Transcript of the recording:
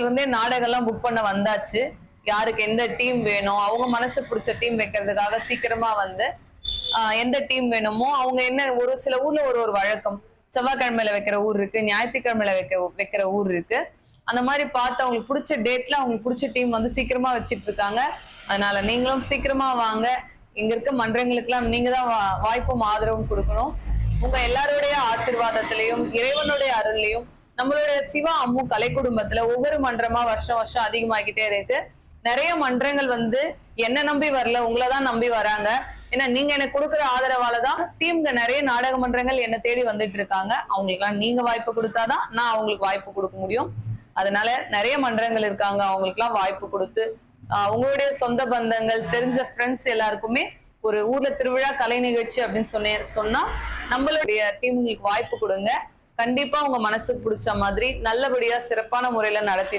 இருந்தே நாடகம்லாம் புக் பண்ண வந்தாச்சு. யாருக்கு எந்த டீம் வேணும், அவங்க மனசுக்கு பிடிச்ச டீம் வைக்கிறதுக்காக சீக்கிரமா வந்து எந்த டீம் வேணுமோ அவங்க என்ன ஒரு சில ஊர்ல ஒரு ஒரு வழக்கம். செவ்வாய்க்கிழமையில வைக்கிற ஊர் இருக்கு, ஞாயிற்றுக்கிழமையில வைக்கிற ஊர் இருக்கு. அந்த மாதிரி பார்த்து அவங்களுக்கு பிடிச்ச டேட்ல அவங்களுக்கு பிடிச்ச டீம் வந்து சீக்கிரமா வச்சிட்டு இருக்காங்க. அதனால நீங்களும் சீக்கிரமா வாங்க. இங்க இருக்க மன்றங்களுக்கெல்லாம் நீங்க தான் வாய்ப்பும் ஆதரவும் கொடுக்கணும். உங்க எல்லாருடைய ஆசீர்வாதத்திலையும் இறைவனுடைய அருள்லையும் நம்மளுடைய சிவா அம்மு கலை குடும்பத்துல ஒவ்வொரு மன்றமா வருஷம் வருஷம் அதிகமாகிட்டே இருக்கு. நிறைய மன்றங்கள் வந்து என்ன நம்பி வரல, உங்களதான் நம்பி வராங்க. ஏன்னா நீங்க எனக்கு கொடுக்குற ஆதரவால தான் டீம்ல நிறைய நாடக மன்றங்கள் என்ன தேடி வந்துட்டு இருக்காங்க. அவங்களுக்குலாம் நீங்க வாய்ப்பு கொடுத்தாதான் நான் அவங்களுக்கு வாய்ப்பு கொடுக்க முடியும். அதனால நிறைய மன்றங்கள் இருக்காங்க, அவங்களுக்குலாம் வாய்ப்பு கொடுத்து உங்களுடைய சொந்த பந்தங்கள் தெரிஞ்ச ஃப்ரெண்ட்ஸ் எல்லாருக்குமே ஒரு ஊர்ல திருவிழா கலை நிகழ்ச்சி அப்படின்னு சொன்னா நம்மளுடைய டீமுங்களுக்கு வாய்ப்பு கொடுங்க. கண்டிப்பா உங்க மனசுக்கு பிடிச்ச மாதிரி நல்லபடியா சிறப்பான முறையில நடத்தி